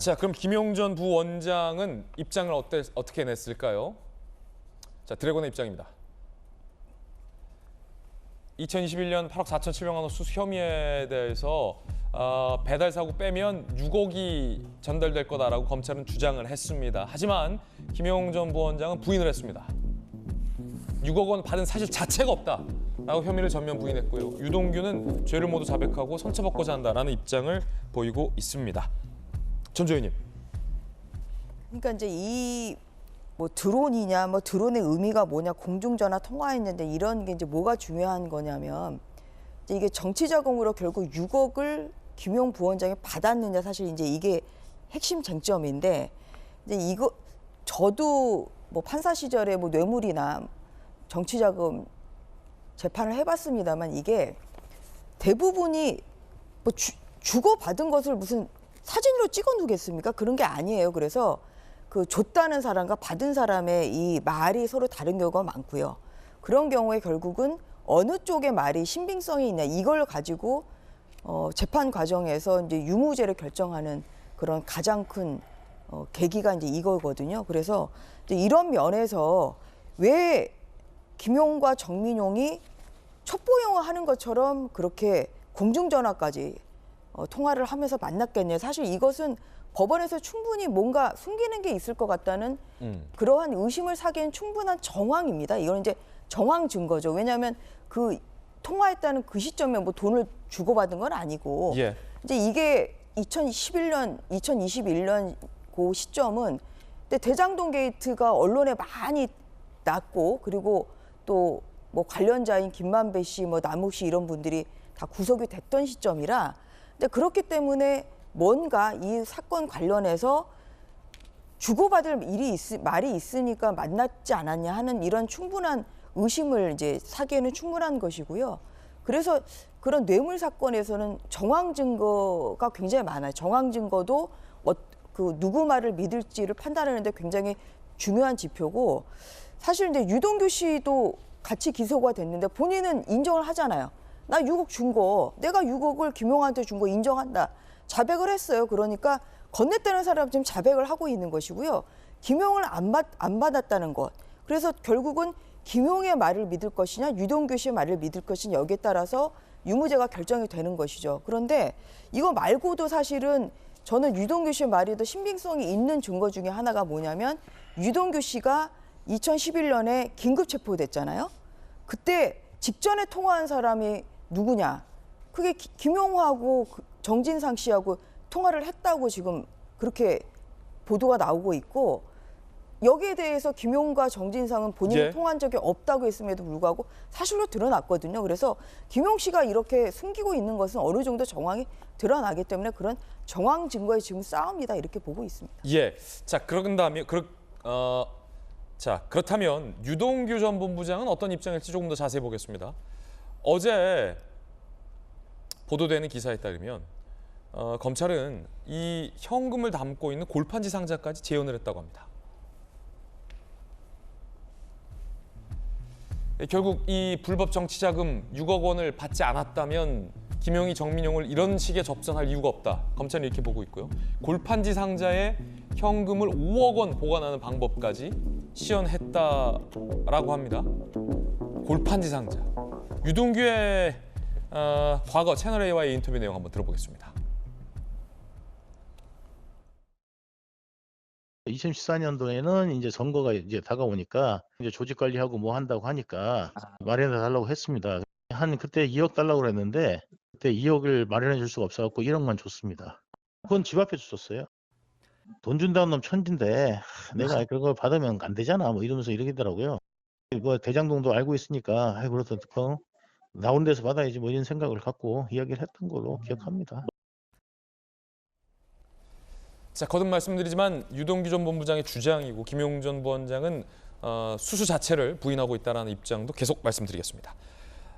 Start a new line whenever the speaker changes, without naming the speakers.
자, 그럼 김용전 부원장은 입장을 어떻게 냈을까요? 자, 드래곤의 입장입니다. 2021년 8억 4,700만 원 수수 혐의에 대해서 배달 사고 빼면 6억이 전달될 거다라고 검찰은 주장을 했습니다. 하지만 김용전 부원장은 부인을 했습니다. 6억 원 받은 사실 자체가 없다라고 혐의를 전면 부인했고요. 유동규는 죄를 모두 자백하고 선처받고자 한다라는 입장을 보이고 있습니다. 전조희님.
그러니까 이제 이 뭐 드론이냐, 뭐 드론의 의미가 뭐냐, 공중전화 통화했는데 이런 게 이제 뭐가 중요한 거냐면 이제 이게 정치 자금으로 결국 6억을 김용 부원장이 받았느냐, 사실 이제 이게 핵심 쟁점인데 이제 이거 저도 뭐 판사 시절에 뭐 뇌물이나 정치 자금 재판을 해봤습니다만 이게 대부분이 뭐 주고 받은 것을 무슨 사진으로 찍어 놓겠습니까? 그런 게 아니에요. 그래서 그 줬다는 사람과 받은 사람의 이 말이 서로 다른 경우가 많고요. 그런 경우에 결국은 어느 쪽의 말이 신빙성이 있냐 이걸 가지고 재판 과정에서 이제 유무죄를 결정하는 그런 가장 큰 계기가 이제 이거거든요. 그래서 이제 이런 면에서 왜 김용과 정민용이 첩보용을 하는 것처럼 그렇게 공중전화까지 통화를 하면서 만났겠냐. 사실 이것은 법원에서 충분히 뭔가 숨기는 게 있을 것 같다는 그러한 의심을 사기엔 충분한 정황입니다. 이건 이제 정황 증거죠. 왜냐하면 그 통화했다는 그 시점에 뭐 돈을 주고받은 건 아니고
예.
이제 이게 2011년, 2021년 그 시점은 대장동 게이트가 언론에 많이 났고 그리고 또 뭐 관련자인 김만배 씨, 뭐 남욱 씨 이런 분들이 다 구속이 됐던 시점이라 근데 그렇기 때문에 뭔가 이 사건 관련해서 주고받을 말이 있으니까 만났지 않았냐 하는 이런 충분한 의심을 이제 사기에는 충분한 것이고요. 그래서 그런 뇌물 사건에서는 정황 증거가 굉장히 많아요. 정황 증거도 그 누구 말을 믿을지를 판단하는데 굉장히 중요한 지표고 사실 이제 유동규 씨도 같이 기소가 됐는데 본인은 인정을 하잖아요. 나 6억 준 거, 내가 6억을 김용한테 준 거 인정한다. 자백을 했어요. 그러니까 건넸다는 사람은 지금 자백을 하고 있는 것이고요. 김용을 안 받았다는 것. 그래서 결국은 김용의 말을 믿을 것이냐, 유동규 씨의 말을 믿을 것이냐 여기에 따라서 유무죄가 결정이 되는 것이죠. 그런데 이거 말고도 사실은 저는 유동규 씨의 말이 더 신빙성이 있는 증거 중에 하나가 뭐냐면 유동규 씨가 2011년에 긴급 체포됐잖아요. 그때 직전에 통화한 사람이 누구냐? 그게 김용하고 정진상 씨하고 통화를 했다고 지금 그렇게 보도가 나오고 있고 여기에 대해서 김용과 정진상은 본인이 통화한 적이 없다고 했음에도 불구하고 사실로 드러났거든요. 그래서 김용 씨가 이렇게 숨기고 있는 것은 어느 정도 정황이 드러나기 때문에 그런 정황 증거의 지금 싸움이다 이렇게 보고 있습니다.
예. 자, 그렇다면 유동규 전 본부장은 어떤 입장일지 조금 더 자세히 보겠습니다. 어제 보도되는 기사에 따르면 검찰은 이 현금을 담고 있는 골판지 상자까지 재현을 했다고 합니다. 결국 이 불법 정치자금 6억 원을 받지 않았다면 김용이 정민용을 이런 식의 접선할 이유가 없다. 검찰은 이렇게 보고 있고요. 골판지 상자에 현금을 5억 원 보관하는 방법까지 시연했다라고 합니다. 골판지 상자. 유동규의 과거 채널A와의 인터뷰 내용 한번 들어보겠습니다.
2014년도에는 이제 선거가 이제 다가오니까 이제 조직 관리하고 뭐 한다고 하니까 마련해 달라고 했습니다. 한 그때 2억 달라고 그랬는데 그때 2억을 마련해 줄 수가 없어갖고 1억만 줬습니다. 그건 집 앞에 줬어요. 돈 준다는 놈 천진데 내가 그걸 받으면 안 되잖아 뭐 이러면서 이러더라고요. 뭐 대장동도 알고 있으니까 그래서 나온 데서 받아야지 뭐 이런 생각을 갖고 이야기를 했던 걸로 기억합니다.
자, 거듭 말씀드리지만 유동규 전 본부장의 주장이고 김용 전 부원장은 수수 자체를 부인하고 있다는 입장도 계속 말씀드리겠습니다.